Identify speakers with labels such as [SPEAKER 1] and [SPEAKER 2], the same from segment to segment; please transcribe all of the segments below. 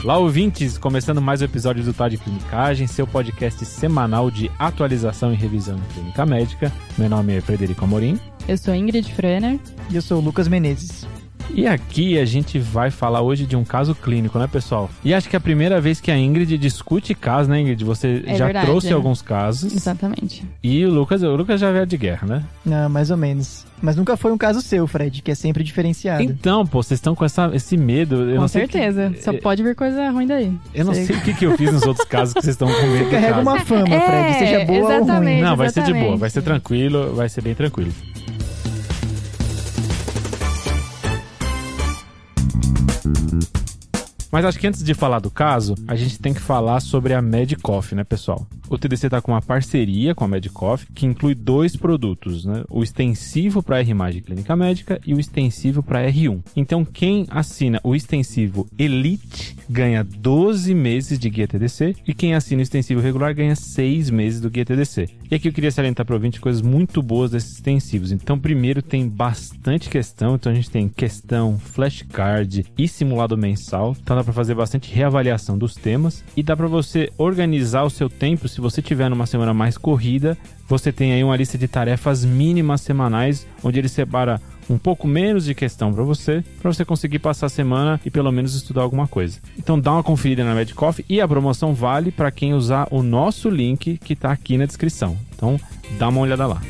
[SPEAKER 1] Olá, ouvintes! Começando mais um episódio do Tá de Clinicagem, seu podcast semanal de atualização e revisão em clínica médica. Meu nome é Frederico Amorim.
[SPEAKER 2] Eu sou Ingrid Frener.
[SPEAKER 3] E eu sou o Lucas Menezes.
[SPEAKER 1] E aqui a gente vai falar hoje de um caso clínico, né, pessoal? E acho que é a primeira vez que a Ingrid discute casos, né, Ingrid? Você já
[SPEAKER 2] verdade,
[SPEAKER 1] trouxe alguns casos.
[SPEAKER 2] Exatamente.
[SPEAKER 1] E o Lucas já veio de guerra, né?
[SPEAKER 3] Não, mais ou menos. Mas nunca foi um caso seu, Fred, que é sempre diferenciado.
[SPEAKER 1] Então, pô, vocês estão com esse medo. Eu
[SPEAKER 2] Com
[SPEAKER 1] não sei
[SPEAKER 2] certeza. Só pode vir coisa ruim daí.
[SPEAKER 1] Eu não sei o que eu fiz nos outros casos que vocês estão com medo.
[SPEAKER 3] Você carrega uma fama, Fred, seja boa ou ruim.
[SPEAKER 1] Não, vai ser de boa, vai ser tranquilo, vai ser bem tranquilo. Mas acho que antes de falar do caso, a gente tem que falar sobre a Medicoff, né, pessoal? O TDC está com uma parceria com a Medicoff, que inclui 2 produtos, né? O extensivo para R-Imagem Clínica Médica e o extensivo para R1. Então, quem assina o extensivo Elite ganha 12 meses de guia TDC e quem assina o extensivo regular ganha 6 meses do guia TDC. E aqui eu queria salientar para o ouvinte coisas muito boas desses extensivos. Então, primeiro, tem bastante questão. Então, a gente tem questão, flashcard e simulado mensal. Então, dá para fazer bastante reavaliação dos temas e dá para você organizar o seu tempo. Se você tiver numa semana mais corrida, você tem aí uma lista de tarefas mínimas semanais, onde ele separa um pouco menos de questão para você conseguir passar a semana e pelo menos estudar alguma coisa. Então dá uma conferida na Medicoff e a promoção vale para quem usar o nosso link que está aqui na descrição. Então dá uma olhada lá.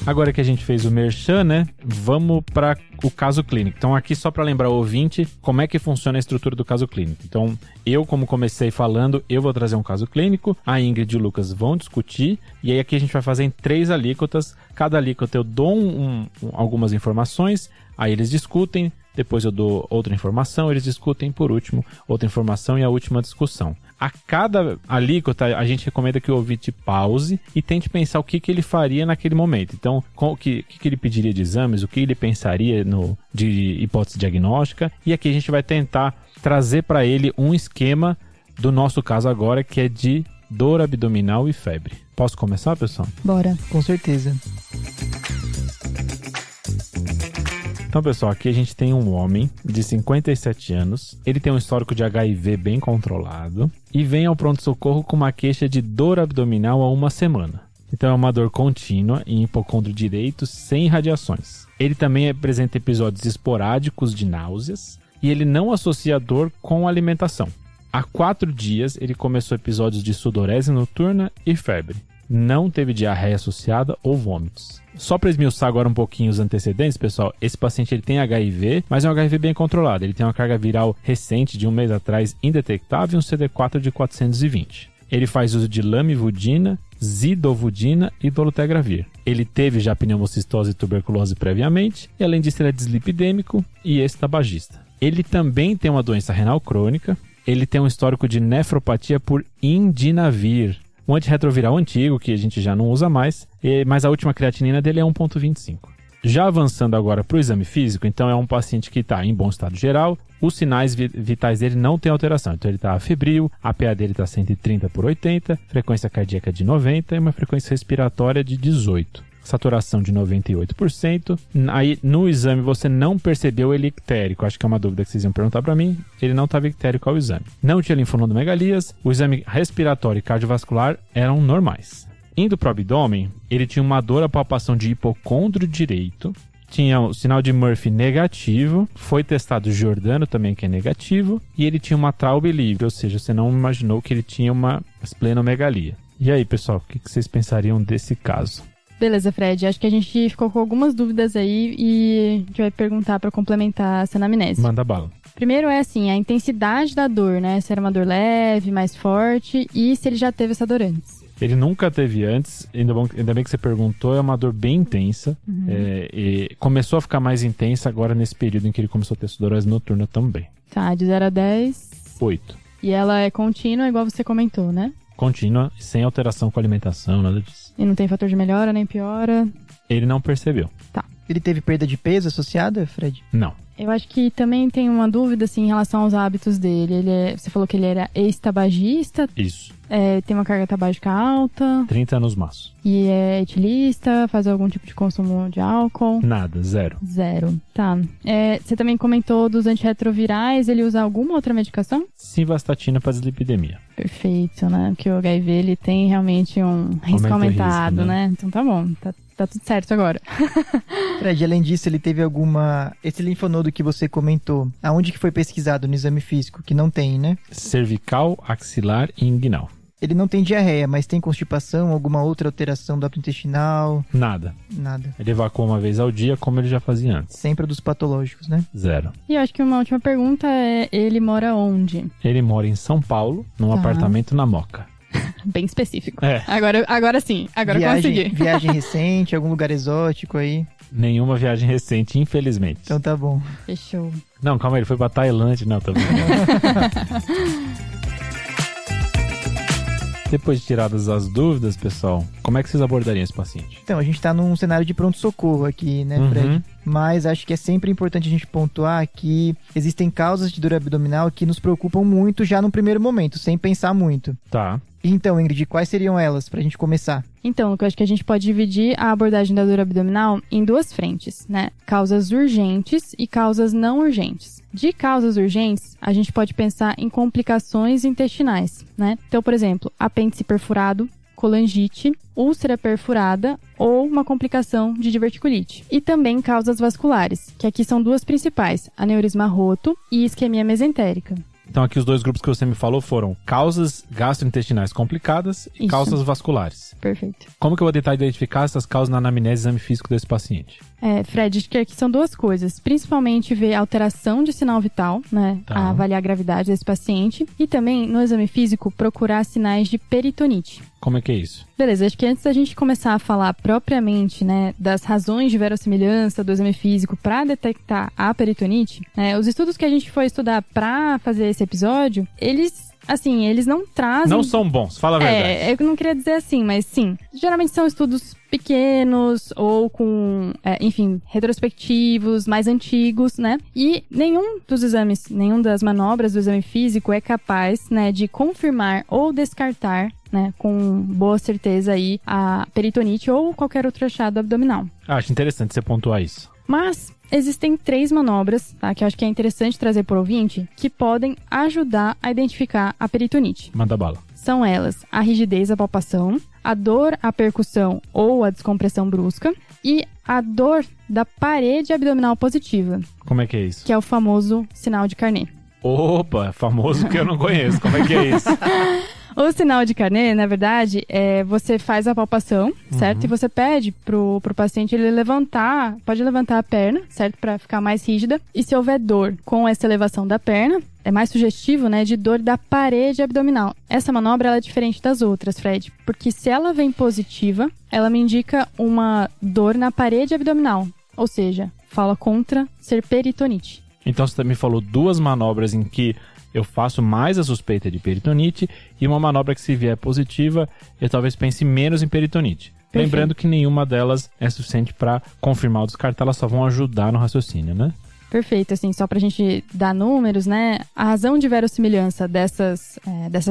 [SPEAKER 1] Agora que a gente fez o merchan, né, vamos para o caso clínico. Então aqui só para lembrar o ouvinte como é que funciona a estrutura do caso clínico. Então eu, como comecei falando, eu vou trazer um caso clínico, a Ingrid e o Lucas vão discutir, e aí aqui a gente vai fazer em 3 alíquotas. Cada alíquota eu dou algumas informações, aí eles discutem, depois eu dou outra informação, eles discutem, por último, outra informação e a última discussão. A cada alíquota, a gente recomenda que o ouvinte pause e tente pensar o que ele faria naquele momento. Então, o que ele pediria de exames, o que ele pensaria de hipótese diagnóstica. E aqui a gente vai tentar trazer para ele um esquema do nosso caso agora, que é de dor abdominal e febre. Posso começar, pessoal?
[SPEAKER 2] Bora.
[SPEAKER 3] Com certeza.
[SPEAKER 1] Então, pessoal, aqui a gente tem um homem de 57 anos, ele tem um histórico de HIV bem controlado e vem ao pronto-socorro com uma queixa de dor abdominal há 1 semana. Então é uma dor contínua em hipocôndrio direito sem radiações. Ele também apresenta episódios esporádicos de náuseas e ele não associa a dor com alimentação. Há 4 dias ele começou episódios de sudorese noturna e febre. Não teve diarreia associada ou vômitos. Só para esmiuçar agora um pouquinho os antecedentes, pessoal, esse paciente ele tem HIV, mas é um HIV bem controlado. Ele tem uma carga viral recente de 1 mês atrás indetectável e um CD4 de 420. Ele faz uso de lamivudina, zidovudina e dolutegravir. Ele teve já pneumocistose e tuberculose previamente, e além disso ele é dislipidêmico e ex-tabagista. Ele também tem uma doença renal crônica, ele tem um histórico de nefropatia por indinavir, um antirretroviral antigo, que a gente já não usa mais, mas a última creatinina dele é 1,25. Já avançando agora para o exame físico, então é um paciente que está em bom estado geral, os sinais vitais dele não tem alteração. Então ele está febril, a PA dele está 130/80, frequência cardíaca de 90 e uma frequência respiratória de 18. Saturação de 98%. Aí no exame você não percebeu ele ictérico. Acho que é uma dúvida que vocês iam perguntar para mim. Ele não estava ictérico ao exame. Não tinha linfonodomegalias. O exame respiratório e cardiovascular eram normais. Indo para o abdômen, ele tinha uma dor à palpação de hipocôndrio direito. Tinha o sinal de Murphy negativo. Foi testado Giordano também, que é negativo. E ele tinha uma traube livre, ou seja, você não imaginou que ele tinha uma esplenomegalia. E aí, pessoal, o que vocês pensariam desse caso?
[SPEAKER 2] Beleza, Fred. Acho que a gente ficou com algumas dúvidas aí e a gente vai perguntar para complementar essa anamnese.
[SPEAKER 1] Manda bala.
[SPEAKER 2] Primeiro é assim, a intensidade da dor, né? Se era uma dor leve, mais forte e se ele já teve essa dor antes.
[SPEAKER 1] Ele nunca teve antes, ainda bem que você perguntou, é uma dor bem intensa. E começou a ficar mais intensa agora nesse período em que ele começou a ter sudorese noturna também.
[SPEAKER 2] Tá, de 0 a 10...
[SPEAKER 1] 8.
[SPEAKER 2] E ela é contínua, igual você comentou, né?
[SPEAKER 1] Contínua, sem alteração com a alimentação, nada disso.
[SPEAKER 2] E não tem fator de melhora nem piora?
[SPEAKER 1] Ele não percebeu.
[SPEAKER 2] Tá.
[SPEAKER 3] Ele teve perda de peso associada, Fred?
[SPEAKER 1] Não.
[SPEAKER 2] Eu acho que também tem uma dúvida, assim, em relação aos hábitos dele. Você falou que ele era ex-tabagista.
[SPEAKER 1] Isso.
[SPEAKER 2] Tem uma carga tabágica alta.
[SPEAKER 1] 30 anos maço.
[SPEAKER 2] E é etilista, faz algum tipo de consumo de álcool?
[SPEAKER 1] Nada, zero.
[SPEAKER 2] Zero, tá. Você também comentou dos antirretrovirais, ele usa alguma outra medicação?
[SPEAKER 1] Simvastatina para dislipidemia.
[SPEAKER 2] Perfeito, né? Porque o HIV, ele tem realmente um risco aumentado,
[SPEAKER 1] risco,
[SPEAKER 2] né? Então tá bom, tá tudo certo agora.
[SPEAKER 3] Fred, além disso, ele teve esse linfonodo que você comentou, aonde que foi pesquisado no exame físico? Que não tem, né?
[SPEAKER 1] Cervical, axilar e inguinal.
[SPEAKER 3] Ele não tem diarreia, mas tem constipação, alguma outra alteração do hábito intestinal?
[SPEAKER 1] Nada.
[SPEAKER 3] Nada.
[SPEAKER 1] Ele evacua uma vez ao dia, como ele já fazia antes.
[SPEAKER 3] Sem produtos patológicos, né?
[SPEAKER 1] Zero.
[SPEAKER 2] E eu acho que uma última pergunta é, ele mora onde?
[SPEAKER 1] Ele mora em São Paulo, num apartamento na Moca.
[SPEAKER 2] Bem específico.
[SPEAKER 1] É.
[SPEAKER 2] Agora sim, agora eu consegui.
[SPEAKER 3] Viagem recente, algum lugar exótico aí?
[SPEAKER 1] Nenhuma viagem recente, infelizmente.
[SPEAKER 3] Então tá bom.
[SPEAKER 2] Fechou.
[SPEAKER 1] Não, calma aí, ele foi pra Tailândia. Não, tá bem. Depois de tiradas as dúvidas, pessoal, como é que vocês abordariam esse paciente?
[SPEAKER 3] Então, a gente tá num cenário de pronto-socorro aqui, né, Fred? Mas acho que é sempre importante a gente pontuar que existem causas de dor abdominal que nos preocupam muito já no primeiro momento, sem pensar muito.
[SPEAKER 1] Tá.
[SPEAKER 3] Então, Ingrid, quais seriam elas pra gente começar?
[SPEAKER 2] Então, eu acho que a gente pode dividir a abordagem da dor abdominal em duas frentes, né? Causas urgentes e causas não urgentes. De causas urgentes, a gente pode pensar em complicações intestinais, né? Então, por exemplo, apêndice perfurado, colangite, úlcera perfurada ou uma complicação de diverticulite. E também causas vasculares, que aqui são duas principais, aneurisma roto e isquemia mesentérica.
[SPEAKER 1] Então aqui os dois grupos que você me falou foram causas gastrointestinais complicadas e causas vasculares.
[SPEAKER 2] Perfeito.
[SPEAKER 1] Como que eu vou tentar identificar essas causas na anamnese e exame físico desse paciente?
[SPEAKER 2] Fred, acho que aqui são duas coisas. Principalmente ver alteração de sinal vital, né?
[SPEAKER 1] Tá.
[SPEAKER 2] Avaliar a gravidade desse paciente. E também, no exame físico, procurar sinais de peritonite.
[SPEAKER 1] Como é que é isso?
[SPEAKER 2] Beleza, acho que antes da gente começar a falar propriamente, né, das razões de verossimilhança do exame físico para detectar a peritonite, né, os estudos que a gente foi estudar para fazer esse episódio, eles não trazem...
[SPEAKER 1] Não são bons, fala a verdade.
[SPEAKER 2] Eu não queria dizer assim, mas sim. Geralmente são estudos pequenos ou com, retrospectivos, mais antigos, né? E nenhum dos exames, nenhum das manobras do exame físico é capaz, né, de confirmar ou descartar, né, com boa certeza aí, a peritonite ou qualquer outro achado abdominal.
[SPEAKER 1] Acho interessante você pontuar isso.
[SPEAKER 2] Mas existem 3 manobras, tá, que eu acho que é interessante trazer para o ouvinte, que podem ajudar a identificar a peritonite.
[SPEAKER 1] Manda bala.
[SPEAKER 2] São elas a rigidez da palpação, a dor à percussão ou a descompressão brusca e a dor da parede abdominal positiva.
[SPEAKER 1] Como é que é isso?
[SPEAKER 2] Que é o famoso sinal de Carnot.
[SPEAKER 1] Opa, famoso que eu não conheço. Como é que é isso?
[SPEAKER 2] O sinal de Carnot, na verdade, você faz a palpação, certo? E você pede pro paciente ele pode levantar a perna, certo? Pra ficar mais rígida. E se houver dor com essa elevação da perna, é mais sugestivo, né, de dor da parede abdominal. Essa manobra ela é diferente das outras, Fred, porque se ela vem positiva, ela me indica uma dor na parede abdominal, ou seja, fala contra ser peritonite.
[SPEAKER 1] Então você me falou 2 manobras em que eu faço mais a suspeita de peritonite e uma manobra que, se vier positiva, eu talvez pense menos em peritonite. Perfeito. Lembrando que nenhuma delas é suficiente para confirmar ou descartar, elas só vão ajudar no raciocínio, né?
[SPEAKER 2] Perfeito, assim, só pra gente dar números, né? A razão de verossimilhança dessas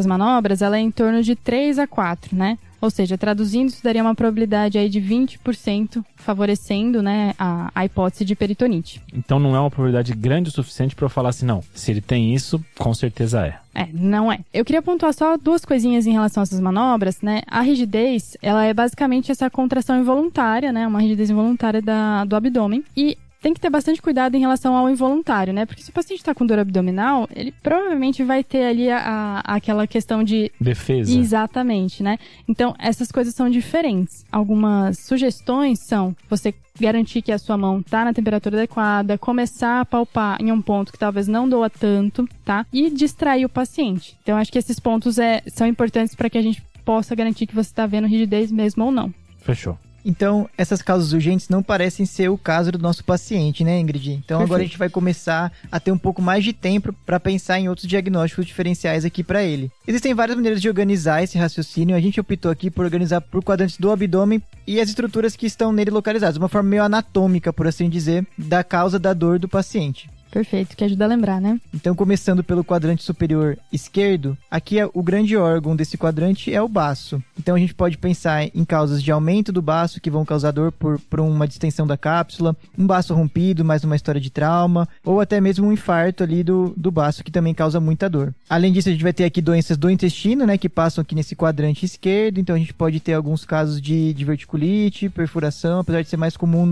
[SPEAKER 2] manobras, ela é em torno de 3 a 4, né? Ou seja, traduzindo, isso daria uma probabilidade aí de 20%, favorecendo, né, a hipótese de peritonite.
[SPEAKER 1] Então não é uma probabilidade grande o suficiente para eu falar assim, não, se ele tem isso, com certeza é.
[SPEAKER 2] Não é. Eu queria pontuar só 2 coisinhas em relação a essas manobras, né? A rigidez, ela é basicamente essa contração involuntária, né? Uma rigidez involuntária do abdômen. E tem que ter bastante cuidado em relação ao involuntário, né? Porque se o paciente está com dor abdominal, ele provavelmente vai ter ali aquela questão de...
[SPEAKER 1] defesa.
[SPEAKER 2] Exatamente, né? Então, essas coisas são diferentes. Algumas sugestões são você garantir que a sua mão tá na temperatura adequada, começar a palpar em um ponto que talvez não doa tanto, tá? E distrair o paciente. Então, acho que esses pontos são importantes para que a gente possa garantir que você está vendo rigidez mesmo ou não.
[SPEAKER 1] Fechou.
[SPEAKER 3] Então, essas causas urgentes não parecem ser o caso do nosso paciente, né, Ingrid? Então, Perfeito. Agora a gente vai começar a ter um pouco mais de tempo para pensar em outros diagnósticos diferenciais aqui para ele. Existem várias maneiras de organizar esse raciocínio. A gente optou aqui por organizar por quadrantes do abdômen e as estruturas que estão nele localizadas, uma forma meio anatômica, por assim dizer, da causa da dor do paciente.
[SPEAKER 2] Perfeito, que ajuda a lembrar, né?
[SPEAKER 3] Então, começando pelo quadrante superior esquerdo, aqui o grande órgão desse quadrante é o baço. Então, a gente pode pensar em causas de aumento do baço que vão causar dor por uma distensão da cápsula, um baço rompido, mais uma história de trauma, ou até mesmo um infarto ali do baço, que também causa muita dor. Além disso, a gente vai ter aqui doenças do intestino, né, que passam aqui nesse quadrante esquerdo. Então, a gente pode ter alguns casos de diverticulite, perfuração, apesar de ser mais comum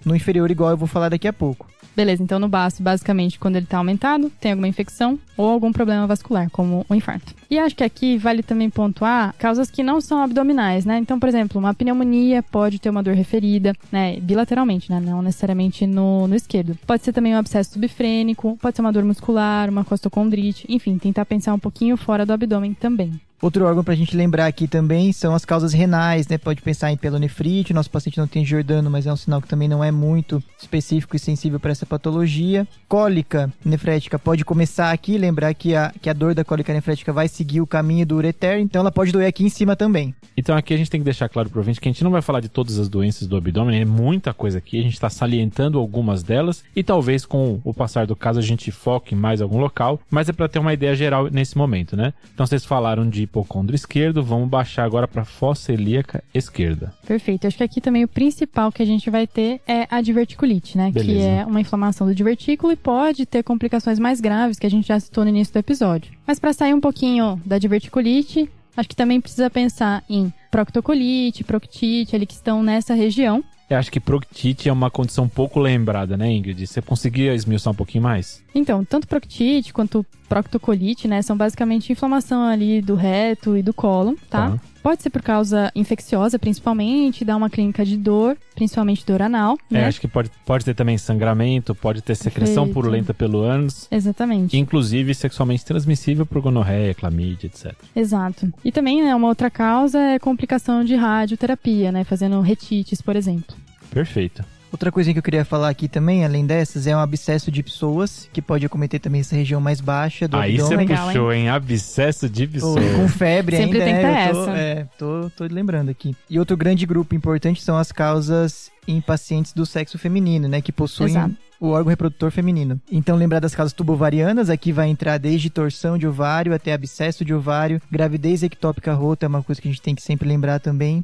[SPEAKER 3] no inferior, igual eu vou falar daqui a pouco.
[SPEAKER 2] Beleza, então no baço, basicamente, quando ele tá aumentado, tem alguma infecção ou algum problema vascular, como um infarto. E acho que aqui vale também pontuar causas que não são abdominais, né? Então, por exemplo, uma pneumonia pode ter uma dor referida, né? Bilateralmente, né? Não necessariamente no esquerdo. Pode ser também um abscesso subfrênico, pode ser uma dor muscular, uma costocondrite, enfim, tentar pensar um pouquinho fora do abdômen também.
[SPEAKER 3] Outro órgão pra gente lembrar aqui também são as causas renais, né? Pode pensar em pielonefrite, nosso paciente não tem Giordano, mas é um sinal que também não é muito específico e sensível para essa patologia. Cólica nefrética pode começar aqui, lembrar que a dor da cólica nefrética vai seguir o caminho do ureter, então ela pode doer aqui em cima também.
[SPEAKER 1] Então aqui a gente tem que deixar claro pro ouvinte que a gente não vai falar de todas as doenças do abdômen, é muita coisa aqui, a gente está salientando algumas delas e talvez com o passar do caso a gente foque em mais algum local, mas é para ter uma ideia geral nesse momento, né? Então vocês falaram de hipocôndrio esquerdo, vamos baixar agora para fossa ilíaca esquerda.
[SPEAKER 2] Perfeito, acho que aqui também o principal que a gente vai ter é a diverticulite, né?
[SPEAKER 1] Beleza.
[SPEAKER 2] Que é uma inflamação do divertículo e pode ter complicações mais graves, que a gente já citou no início do episódio. Mas para sair um pouquinho da diverticulite, acho que também precisa pensar em proctocolite, proctite, ali que estão nessa região.
[SPEAKER 1] Eu acho que proctite é uma condição pouco lembrada, né, Ingrid? Você conseguia esmiuçar um pouquinho mais?
[SPEAKER 2] Então, tanto proctite quanto proctocolite, né, são basicamente inflamação ali do reto e do cólon, tá? Pode ser por causa infecciosa, principalmente, dá uma clínica de dor, principalmente dor anal, né?
[SPEAKER 1] Acho que pode ter também sangramento, pode ter secreção
[SPEAKER 2] Perfeito.
[SPEAKER 1] purulenta pelo ânus.
[SPEAKER 2] Exatamente.
[SPEAKER 1] Inclusive sexualmente transmissível por gonorreia, clamídia, etc.
[SPEAKER 2] Exato. E também, né, uma outra causa é complicação de radioterapia, né, fazendo retites, por exemplo.
[SPEAKER 1] Perfeito.
[SPEAKER 3] Outra coisinha que eu queria falar aqui também, além dessas, é um abscesso de psoas, que pode acometer também essa região mais baixa do
[SPEAKER 1] Aí
[SPEAKER 3] abdômen.
[SPEAKER 1] você
[SPEAKER 2] Legal,
[SPEAKER 1] puxou, hein? Abscesso de psoas.
[SPEAKER 3] Com febre
[SPEAKER 2] Sempre
[SPEAKER 3] ainda,
[SPEAKER 2] tem que
[SPEAKER 3] né?
[SPEAKER 2] ter
[SPEAKER 3] Tô lembrando aqui. E outro grande grupo importante são as causas em pacientes do sexo feminino, né? Que possuem
[SPEAKER 2] Exato.
[SPEAKER 3] o órgão reprodutor feminino. Então, lembrar das causas tubovarianas, aqui vai entrar desde torção de ovário até abscesso de ovário. Gravidez ectópica rota é uma coisa que a gente tem que sempre lembrar também.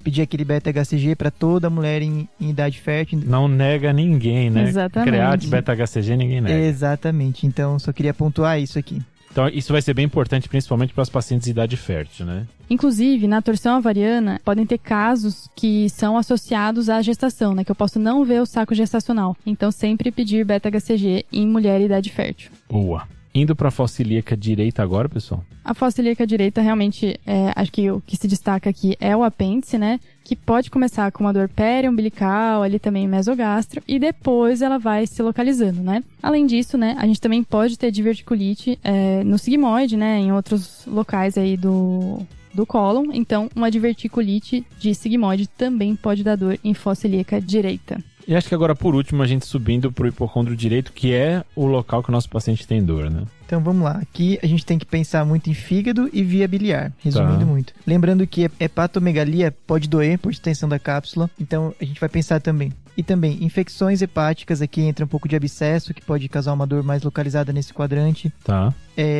[SPEAKER 3] Pedir aquele beta-HCG para toda mulher em idade fértil.
[SPEAKER 1] Não nega ninguém, né?
[SPEAKER 2] Exatamente.
[SPEAKER 1] Create, beta-HCG, ninguém nega.
[SPEAKER 3] Exatamente. Então, só queria pontuar isso aqui.
[SPEAKER 1] Então, isso vai ser bem importante, principalmente para as pacientes de idade fértil, né?
[SPEAKER 2] Inclusive, na torção ovariana, podem ter casos que são associados à gestação, né? Que eu posso não ver o saco gestacional. Então, sempre pedir beta-HCG em mulher em idade fértil.
[SPEAKER 1] Boa. Indo para a fossa ilíaca direita agora, pessoal?
[SPEAKER 2] A fossa ilíaca direita, realmente, acho que o que se destaca aqui é o apêndice, né? Que pode começar com uma dor periumbilical, ali também mesogastro, e depois ela vai se localizando, né? Além disso, né, a gente também pode ter diverticulite no sigmoide, né? Em outros locais aí do cólon. Então, uma diverticulite de sigmoide também pode dar dor em fossa ilíaca direita.
[SPEAKER 1] E acho que agora, por último, a gente subindo pro hipocôndrio direito, que é o local que o nosso paciente tem dor, né?
[SPEAKER 3] Então vamos lá, aqui a gente tem que pensar muito em fígado e via biliar, resumindo muito. Lembrando que hepatomegalia pode doer por extensão da cápsula, então a gente vai pensar também. E também infecções hepáticas, aqui entra um pouco de abscesso, que pode causar uma dor mais localizada nesse quadrante.
[SPEAKER 1] Tá.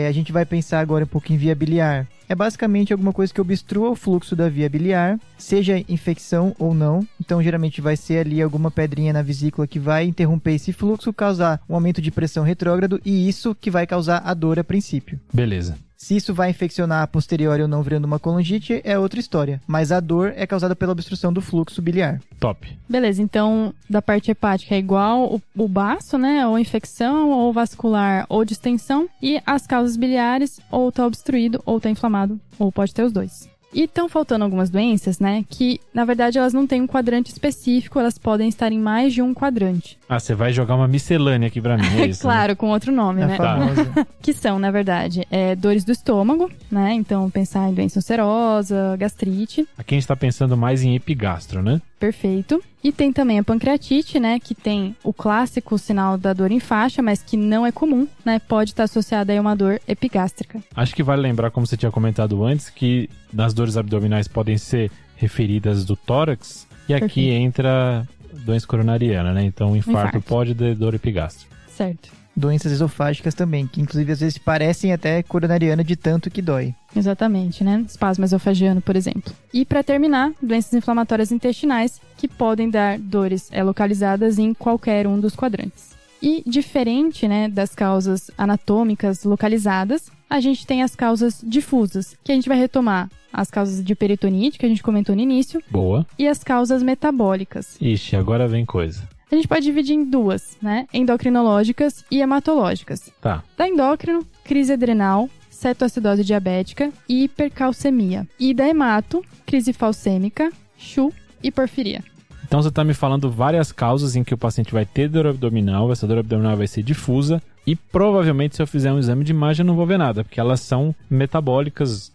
[SPEAKER 3] A gente vai pensar agora um pouco em via biliar. É basicamente alguma coisa que obstrua o fluxo da via biliar, seja infecção ou não. Então, geralmente vai ser ali alguma pedrinha na vesícula que vai interromper esse fluxo, causar um aumento de pressão retrógrado e isso que vai causar a dor a princípio.
[SPEAKER 1] Beleza.
[SPEAKER 3] Se isso vai infeccionar a posteriori ou não virando uma colangite, é outra história. Mas a dor é causada pela obstrução do fluxo biliar.
[SPEAKER 1] Top.
[SPEAKER 2] Beleza, então da parte hepática é igual o baço, né? Ou infecção, ou vascular, ou distensão. E as causas biliares, ou tá obstruído, ou tá inflamado, ou pode ter os dois. E estão faltando algumas doenças, né? Que, na verdade, elas não têm um quadrante específico, elas podem estar em mais de um quadrante.
[SPEAKER 1] Ah, você vai jogar uma miscelânea aqui pra mim, é isso?
[SPEAKER 2] Claro, com outro nome, né?
[SPEAKER 3] Famosa.
[SPEAKER 2] Que são, na verdade, dores do estômago, né? Então, pensar em doença ulcerosa, gastrite.
[SPEAKER 1] Aqui a gente tá pensando mais em epigastro, né?
[SPEAKER 2] Perfeito. E tem também a pancreatite, né? Que tem o clássico sinal da dor em faixa, mas que não é comum, né? Pode estar associada a uma dor epigástrica.
[SPEAKER 1] Acho que vale lembrar, como você tinha comentado antes, que nas dores abdominais podem ser referidas do tórax. E aqui
[SPEAKER 2] Perfeito.
[SPEAKER 1] entra doença coronariana, né? Então, o infarto pode ter dor epigástrica.
[SPEAKER 2] Certo.
[SPEAKER 3] doenças esofágicas também, que inclusive às vezes parecem até coronariana de tanto que dói.
[SPEAKER 2] Exatamente, né? Espasmo esofagiano, por exemplo. E para terminar, doenças inflamatórias intestinais, que podem dar dores localizadas em qualquer um dos quadrantes. E diferente, né, das causas anatômicas localizadas, a gente tem as causas difusas, que a gente vai retomar as causas de peritonite, que a gente comentou no início.
[SPEAKER 1] Boa.
[SPEAKER 2] E as causas metabólicas.
[SPEAKER 1] Ixi, agora vem coisa.
[SPEAKER 2] A gente pode dividir em duas, né? Endocrinológicas e hematológicas.
[SPEAKER 1] Tá.
[SPEAKER 2] Da endócrino, crise adrenal, cetoacidose diabética e hipercalcemia. E da hemato, crise falcêmica, CHU e porfiria.
[SPEAKER 1] Então você está me falando várias causas em que o paciente vai ter dor abdominal, essa dor abdominal vai ser difusa e provavelmente se eu fizer um exame de imagem eu não vou ver nada, porque elas são metabólicas,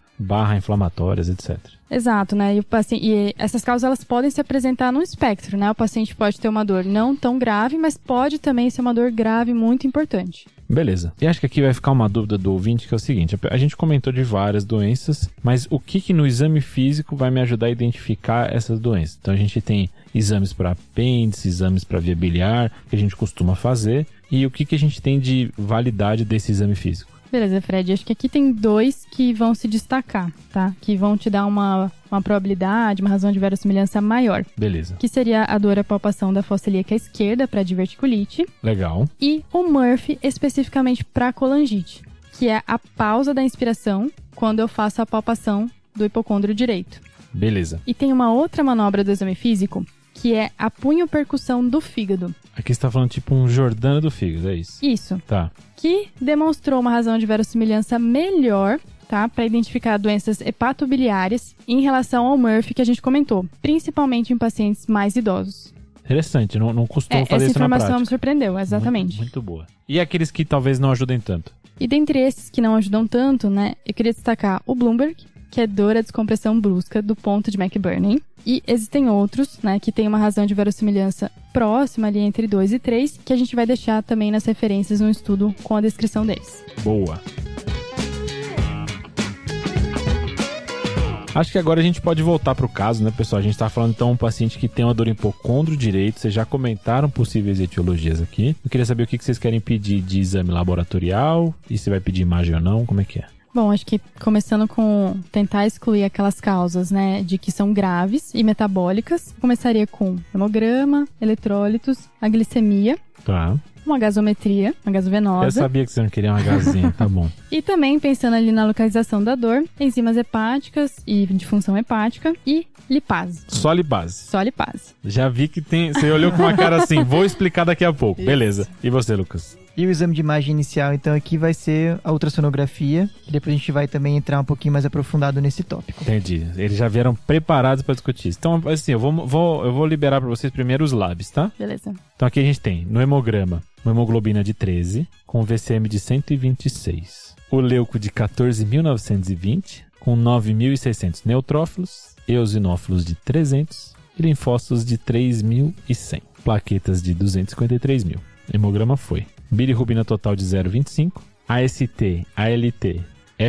[SPEAKER 1] inflamatórias, etc.
[SPEAKER 2] Exato, né? E essas causas elas podem se apresentar num espectro, né? O paciente pode ter uma dor não tão grave, mas pode também ser uma dor grave muito importante.
[SPEAKER 1] Beleza. E acho que aqui vai ficar uma dúvida do ouvinte, que é o seguinte, a gente comentou de várias doenças, mas o que no exame físico vai me ajudar a identificar essas doenças? Então a gente tem exames para apêndice, exames para via biliar, que a gente costuma fazer, e o que a gente tem de validade desse exame físico?
[SPEAKER 2] Beleza, Fred. Acho que aqui tem dois que vão se destacar, tá? Que vão te dar uma probabilidade, uma razão de verossimilhança maior.
[SPEAKER 1] Beleza.
[SPEAKER 2] Que seria a dor à palpação da fossa ilíaca esquerda para diverticulite.
[SPEAKER 1] Legal.
[SPEAKER 2] E o Murphy especificamente para colangite, que é a pausa da inspiração quando eu faço a palpação do hipocôndrio direito.
[SPEAKER 1] Beleza.
[SPEAKER 2] E tem uma outra manobra do exame físico, que é a punho-percussão do fígado.
[SPEAKER 1] Aqui você tá falando tipo um Jordana do fígado, é isso?
[SPEAKER 2] Isso.
[SPEAKER 1] Tá.
[SPEAKER 2] Que demonstrou uma razão de verossimilhança melhor, tá? Para identificar doenças hepatobiliares em relação ao Murphy que a gente comentou, principalmente em pacientes mais idosos.
[SPEAKER 1] Interessante, não costumo fazer isso na prática.
[SPEAKER 2] Essa informação me surpreendeu, exatamente.
[SPEAKER 1] Muito boa. E aqueles que talvez não ajudem tanto?
[SPEAKER 2] E dentre esses que não ajudam tanto, né, eu queria destacar o Bloomberg, que é dor à descompressão brusca do ponto de McBurney. E existem outros, né, que tem uma razão de verossimilhança próxima ali entre 2 e 3, que a gente vai deixar também nas referências no estudo com a descrição deles.
[SPEAKER 1] Boa. Acho que agora a gente pode voltar para o caso, né, pessoal? A gente está falando então de um paciente que tem uma dor em hipocôndrio direito. Vocês já comentaram possíveis etiologias aqui. Eu queria saber o que vocês querem pedir de exame laboratorial e se vai pedir imagem ou não, como é que é?
[SPEAKER 2] Bom, acho que começando com tentar excluir aquelas causas, né, de que são graves e metabólicas, começaria com hemograma, eletrólitos, a glicemia,
[SPEAKER 1] Tá.
[SPEAKER 2] uma gasometria, uma gasovenosa.
[SPEAKER 1] Eu sabia que você não queria uma gazinha, tá bom.
[SPEAKER 2] E também pensando ali na localização da dor, enzimas hepáticas e disfunção hepática e lipase.
[SPEAKER 1] Só lipase.
[SPEAKER 2] Só lipase.
[SPEAKER 1] Já vi que tem... Você olhou com uma cara assim, vou explicar daqui a pouco.
[SPEAKER 3] Isso.
[SPEAKER 1] Beleza. E você, Lucas?
[SPEAKER 3] E o exame de imagem inicial, então, aqui vai ser a ultrassonografia, que depois a gente vai também entrar um pouquinho mais aprofundado nesse tópico.
[SPEAKER 1] Entendi. Eles já vieram preparados para discutir isso. Então, assim, eu vou liberar para vocês primeiro os labs, tá?
[SPEAKER 2] Beleza.
[SPEAKER 1] Então aqui a gente tem, no hemograma, uma hemoglobina de 13, com VCM de 126. O leuco de 14.920, com 9.600 neutrófilos, eosinófilos de 300 e linfócitos de 3.100. Plaquetas de 253.000. Hemograma foi. Bilirrubina total de 0,25. AST, ALT,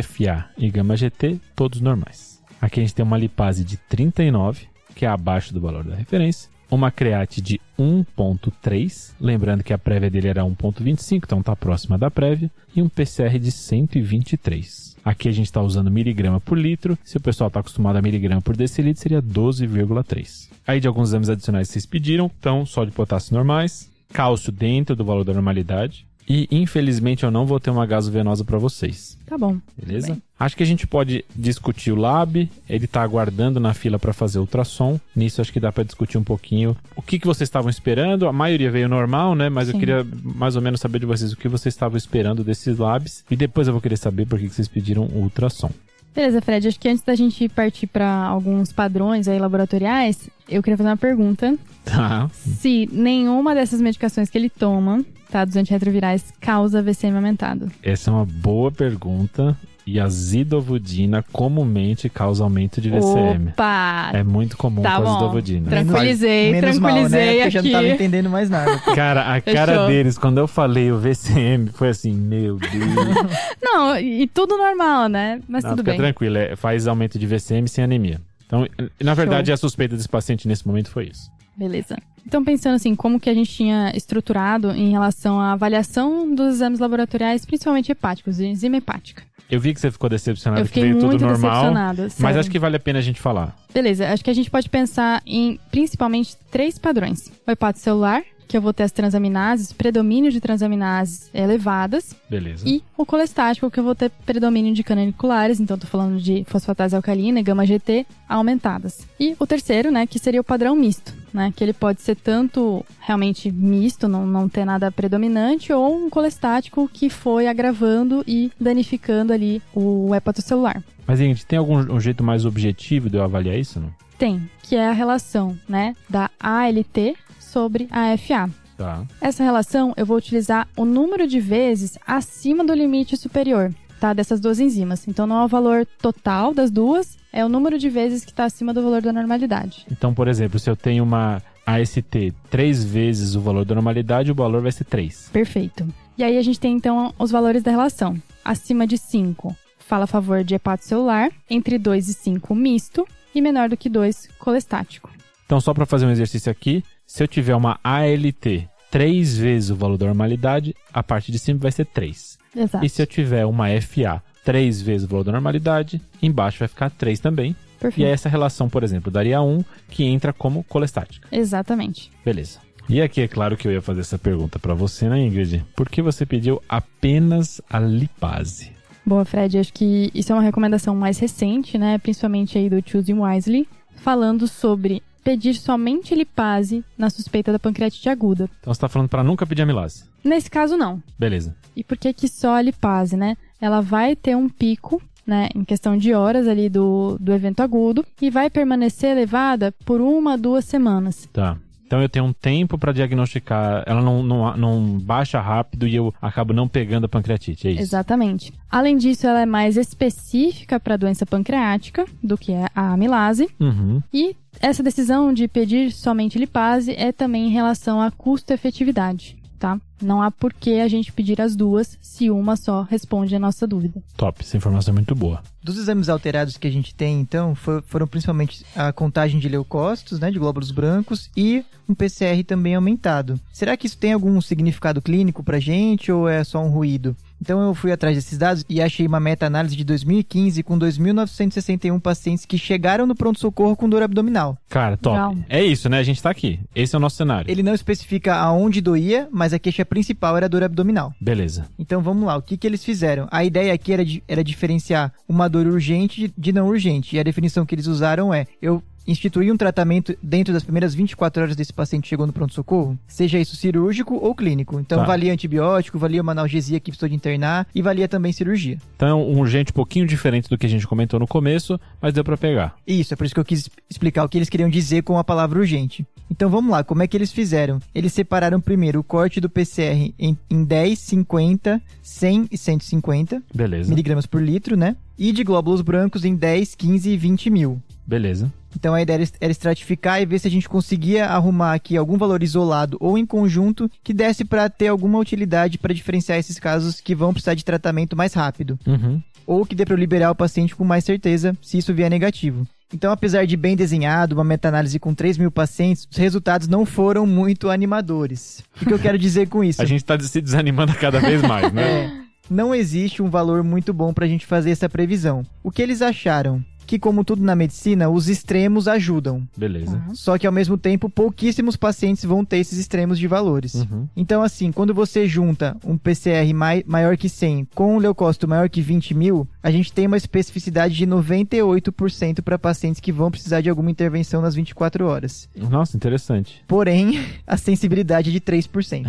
[SPEAKER 1] FA e γ-GT, todos normais. Aqui a gente tem uma lipase de 39, que é abaixo do valor da referência. Uma create de 1,3, lembrando que a prévia dele era 1,25, então está próxima da prévia. E um PCR de 123. Aqui a gente está usando miligrama por litro. Se o pessoal está acostumado a miligrama por decilitro, seria 12,3. Aí de alguns exames adicionais que vocês pediram, então sódio e potássio normais. Cálcio dentro do valor da normalidade. E, infelizmente, eu não vou ter uma gasovenosa para vocês.
[SPEAKER 2] Tá bom.
[SPEAKER 1] Beleza?
[SPEAKER 2] Bem.
[SPEAKER 1] Acho que a gente pode discutir o lab. Ele tá aguardando na fila para fazer ultrassom. Nisso, acho que dá para discutir um pouquinho o que vocês estavam esperando. A maioria veio normal, né? Mas
[SPEAKER 2] Sim.
[SPEAKER 1] Eu queria mais ou menos saber de vocês o que vocês estavam esperando desses labs. E depois eu vou querer saber por que vocês pediram o ultrassom.
[SPEAKER 2] Beleza, Fred. Acho que antes da gente partir para alguns padrões aí laboratoriais, eu queria fazer uma pergunta.
[SPEAKER 1] Tá.
[SPEAKER 2] Se nenhuma dessas medicações que ele toma, tá, dos antirretrovirais, causa VCM aumentado.
[SPEAKER 1] Essa é uma boa pergunta. E a zidovudina comumente causa aumento de VCM.
[SPEAKER 2] Opa!
[SPEAKER 1] É muito comum
[SPEAKER 2] Tá
[SPEAKER 1] com a
[SPEAKER 2] bom.
[SPEAKER 1] zidovudina.
[SPEAKER 2] Tranquilizei
[SPEAKER 3] Menos mal, né? Porque eu já não tava
[SPEAKER 2] aqui.
[SPEAKER 3] entendendo mais nada.
[SPEAKER 1] Cara, a cara
[SPEAKER 2] Fechou.
[SPEAKER 1] deles, quando eu falei o VCM, foi assim, meu Deus.
[SPEAKER 2] Não, e tudo normal, né? Mas
[SPEAKER 1] Não,
[SPEAKER 2] tudo
[SPEAKER 1] fica
[SPEAKER 2] bem.
[SPEAKER 1] tranquilo, faz aumento de VCM sem anemia. Então, na verdade, a suspeita desse paciente nesse momento foi isso.
[SPEAKER 2] Beleza. Então, pensando assim, como que a gente tinha estruturado em relação à avaliação dos exames laboratoriais, principalmente hepáticos, de enzima hepática.
[SPEAKER 1] Eu vi que você ficou decepcionado,
[SPEAKER 2] Eu
[SPEAKER 1] que
[SPEAKER 2] fiquei
[SPEAKER 1] veio tudo
[SPEAKER 2] muito
[SPEAKER 1] normal.
[SPEAKER 2] decepcionada,
[SPEAKER 1] Mas
[SPEAKER 2] sério.
[SPEAKER 1] acho que vale a pena a gente falar.
[SPEAKER 2] Beleza, acho que a gente pode pensar em, principalmente, 3 padrões. O hepatocelular, que eu vou ter as transaminases, predomínio de transaminases elevadas.
[SPEAKER 1] Beleza.
[SPEAKER 2] E o colestático, que eu vou ter predomínio de canaliculares, então tô falando de fosfatase alcalina e gama-GT aumentadas. E o terceiro, né, que seria o padrão misto, né, que ele pode ser tanto realmente misto, não ter nada predominante, ou um colestático que foi agravando e danificando ali o hepatocelular.
[SPEAKER 1] Mas, gente, tem algum jeito mais objetivo de eu avaliar isso, não?
[SPEAKER 2] Tem, que é a relação, né, da ALT sobre a AFA.
[SPEAKER 1] Tá.
[SPEAKER 2] Essa relação eu vou utilizar o número de vezes acima do limite superior, tá? Dessas duas enzimas. Então não é o valor total das duas, é o número de vezes que está acima do valor da normalidade.
[SPEAKER 1] Então, por exemplo, se eu tenho uma AST 3 vezes o valor da normalidade, o valor vai ser 3.
[SPEAKER 2] Perfeito. E aí a gente tem então os valores da relação. Acima de 5 fala a favor de hepatocelular, entre 2 e 5 misto e menor do que 2 colestático.
[SPEAKER 1] Então, só para fazer um exercício aqui, se eu tiver uma ALT 3 vezes o valor da normalidade, a parte de cima vai ser 3.
[SPEAKER 2] Exato.
[SPEAKER 1] E se eu tiver uma FA 3 vezes o valor da normalidade, embaixo vai ficar 3 também.
[SPEAKER 2] Perfeito.
[SPEAKER 1] E aí essa relação, por exemplo, daria 1, que entra como colestática.
[SPEAKER 2] Exatamente.
[SPEAKER 1] Beleza. E aqui é claro que eu ia fazer essa pergunta para você, né, Ingrid? Por que você pediu apenas a lipase?
[SPEAKER 2] Boa, Fred. Acho que isso é uma recomendação mais recente, né? Principalmente aí do Choosing Wisely, falando sobre pedir somente lipase na suspeita da pancreatite aguda.
[SPEAKER 1] Então você tá falando para nunca pedir amilase.
[SPEAKER 2] Nesse caso, não.
[SPEAKER 1] Beleza.
[SPEAKER 2] E por que que só a lipase, né? Ela vai ter um pico, né, em questão de horas ali do evento agudo e vai permanecer elevada por 1 a 2 semanas.
[SPEAKER 1] Tá. Então eu tenho um tempo para diagnosticar, ela não baixa rápido e eu acabo não pegando a pancreatite, é isso?
[SPEAKER 2] Exatamente. Além disso, ela é mais específica para a doença pancreática do que a amilase.
[SPEAKER 1] Uhum.
[SPEAKER 2] E essa decisão de pedir somente lipase é também em relação a custo-efetividade, tá? Não há por que a gente pedir as duas se uma só responde a nossa dúvida.
[SPEAKER 1] Top, essa informação é muito boa.
[SPEAKER 3] Dos exames alterados que a gente tem, então, foram principalmente a contagem de leucócitos, né, de glóbulos brancos, e um PCR também aumentado. Será que isso tem algum significado clínico pra gente ou é só um ruído? Então eu fui atrás desses dados e achei uma meta-análise de 2015 com 2.961 pacientes que chegaram no pronto-socorro com dor abdominal.
[SPEAKER 1] Cara, top.
[SPEAKER 2] Legal.
[SPEAKER 1] É isso, né? A gente tá aqui. Esse é o nosso cenário.
[SPEAKER 3] Ele não especifica aonde doía, mas a queixa principal era a dor abdominal.
[SPEAKER 1] Beleza.
[SPEAKER 3] Então vamos lá, o que eles fizeram? A ideia aqui era diferenciar uma dor urgente de não urgente. E a definição que eles usaram é: eu instituir um tratamento dentro das primeiras 24 horas desse paciente que chegou no pronto-socorro, seja isso cirúrgico ou clínico. Então,
[SPEAKER 1] Tá.
[SPEAKER 3] valia antibiótico, valia uma analgesia que precisou de internar e valia também cirurgia.
[SPEAKER 1] Então é um urgente um pouquinho diferente do que a gente comentou no começo, mas deu pra pegar.
[SPEAKER 3] Isso, é por isso que eu quis explicar o que eles queriam dizer com a palavra urgente. Então, vamos lá, como é que eles fizeram? Eles separaram primeiro o corte do PCR em 10, 50, 100 e 150
[SPEAKER 1] Beleza.
[SPEAKER 3] miligramas por litro, né? E de glóbulos brancos em 10, 15 e 20 mil.
[SPEAKER 1] Beleza.
[SPEAKER 3] Então a ideia era estratificar e ver se a gente conseguia arrumar aqui algum valor isolado ou em conjunto que desse para ter alguma utilidade para diferenciar esses casos que vão precisar de tratamento mais rápido.
[SPEAKER 1] Uhum.
[SPEAKER 3] Ou que dê para liberar o paciente com mais certeza se isso vier negativo. Então, apesar de bem desenhado, uma meta-análise com 3.000 pacientes, os resultados não foram muito animadores. O que eu quero dizer com isso?
[SPEAKER 1] A gente tá se desanimando cada vez mais, né?
[SPEAKER 3] Não existe um valor muito bom para a gente fazer essa previsão. O que eles acharam? Que, como tudo na medicina, os extremos ajudam.
[SPEAKER 1] Beleza.
[SPEAKER 3] Só que, ao mesmo tempo, pouquíssimos pacientes vão ter esses extremos de valores.
[SPEAKER 1] Uhum.
[SPEAKER 3] Então, assim, quando você junta um PCR maior que 100 com um leucócito maior que 20 mil, a gente tem uma especificidade de 98% para pacientes que vão precisar de alguma intervenção nas 24 horas.
[SPEAKER 1] Nossa, interessante.
[SPEAKER 3] Porém, a sensibilidade é de 3%.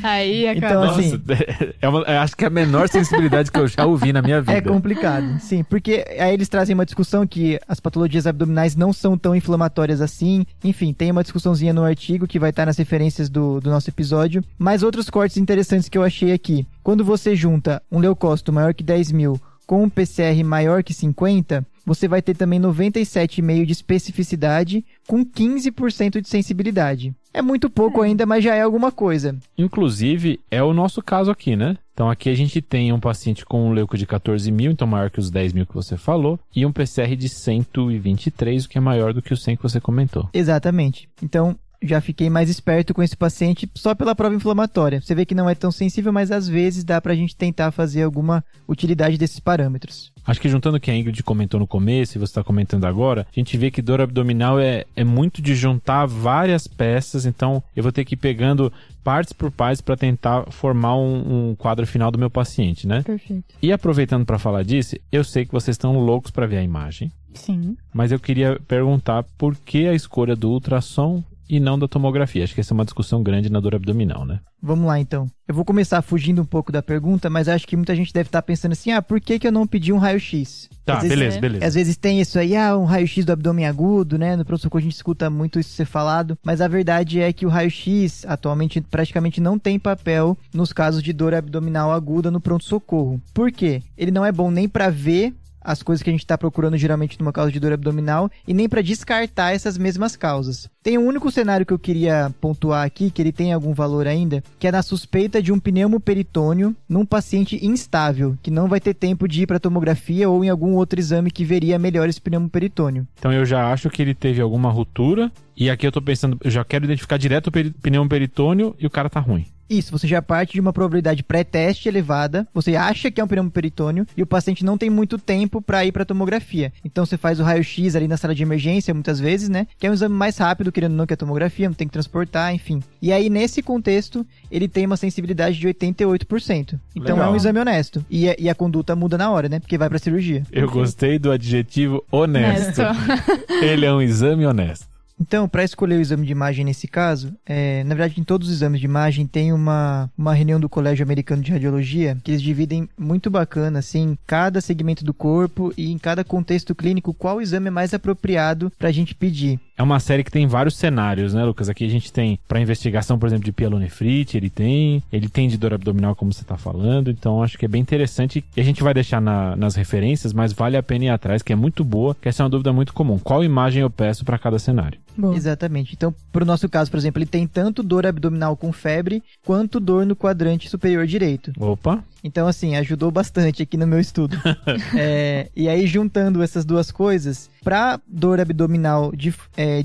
[SPEAKER 2] Aí
[SPEAKER 3] Então,
[SPEAKER 2] acabou.
[SPEAKER 3] assim,
[SPEAKER 1] Acho que é a menor sensibilidade que eu já ouvi na minha vida.
[SPEAKER 3] É complicado, sim, porque aí eles trazem uma discussão que as patologias abdominais não são tão inflamatórias assim. Enfim, tem uma discussãozinha no artigo que vai estar nas referências do nosso episódio. Mas outros cortes interessantes que eu achei aqui. Quando você junta um leucócito maior que 10 mil com um PCR maior que 50, você vai ter também 97,5% de especificidade com 15% de sensibilidade. É muito pouco ainda, mas já é alguma coisa.
[SPEAKER 1] Inclusive, é o nosso caso aqui, né? Então aqui a gente tem um paciente com um leuco de 14.000, então maior que os 10.000 que você falou, e um PCR de 123, o que é maior do que o 100 que você comentou.
[SPEAKER 3] Exatamente. Então, já fiquei mais esperto com esse paciente só pela prova inflamatória. Você vê que não é tão sensível, mas às vezes dá pra gente tentar fazer alguma utilidade desses parâmetros.
[SPEAKER 1] Acho que juntando o que a Ingrid comentou no começo e você está comentando agora, a gente vê que dor abdominal é muito de juntar várias peças, então eu vou ter que ir pegando partes por partes para tentar formar um quadro final do meu paciente, né?
[SPEAKER 2] Perfeito.
[SPEAKER 1] E aproveitando para falar disso, eu sei que vocês estão loucos para ver a imagem.
[SPEAKER 2] Sim.
[SPEAKER 1] Mas eu queria perguntar por que a escolha do ultrassom e não da tomografia. Acho que essa é uma discussão grande na dor abdominal, né?
[SPEAKER 3] Vamos lá, então. Eu vou começar fugindo um pouco da pergunta, mas acho que muita gente deve estar pensando assim, por que eu não pedi um raio-x?
[SPEAKER 1] Tá, beleza.
[SPEAKER 3] Às vezes tem isso aí, um raio-x do abdômen agudo, né? No pronto-socorro a gente escuta muito isso ser falado, mas a verdade é que o raio-x atualmente praticamente não tem papel nos casos de dor abdominal aguda no pronto-socorro. Por quê? Ele não é bom nem para ver as coisas que a gente está procurando geralmente numa causa de dor abdominal e nem para descartar essas mesmas causas. Tem um único cenário que eu queria pontuar aqui, que ele tem algum valor ainda, que é na suspeita de um pneumoperitônio num paciente instável, que não vai ter tempo de ir para tomografia ou em algum outro exame que veria melhor esse pneumoperitônio.
[SPEAKER 1] Então eu já acho que ele teve alguma ruptura e aqui eu tô pensando, eu já quero identificar direto o pneumoperitônio e o cara tá ruim.
[SPEAKER 3] Isso, você já parte de uma probabilidade pré-teste elevada, você acha que é um pneumoperitônio e o paciente não tem muito tempo para ir para tomografia. Então você faz o raio-x ali na sala de emergência, muitas vezes, né? Que é um exame mais rápido, querendo ou não, que a tomografia, não tem que transportar, enfim. E aí, nesse contexto, ele tem uma sensibilidade de 88%. Então
[SPEAKER 1] Legal.
[SPEAKER 3] É um exame honesto. E a conduta muda na hora, né? Porque vai para cirurgia.
[SPEAKER 1] Eu gostei do adjetivo honesto. Ele é um exame honesto.
[SPEAKER 3] Então, para escolher o exame de imagem nesse caso, na verdade, em todos os exames de imagem tem uma reunião do Colégio Americano de Radiologia que eles dividem muito bacana, assim, cada segmento do corpo e em cada contexto clínico qual exame é mais apropriado para a gente pedir.
[SPEAKER 1] É uma série que tem vários cenários, né, Lucas? Aqui a gente tem para investigação, por exemplo, de pielonefrite, ele tem de dor abdominal, como você está falando, então acho que é bem interessante e a gente vai deixar nas referências, mas vale a pena ir atrás, que é muito boa, que essa é uma dúvida muito comum. Qual imagem eu peço para cada cenário?
[SPEAKER 2] Boa.
[SPEAKER 3] Exatamente. Então, pro nosso caso, por exemplo, ele tem tanto dor abdominal com febre, quanto dor no quadrante superior direito.
[SPEAKER 1] Opa!
[SPEAKER 3] Então, assim, ajudou bastante aqui no meu estudo. E aí, juntando essas duas coisas, para dor abdominal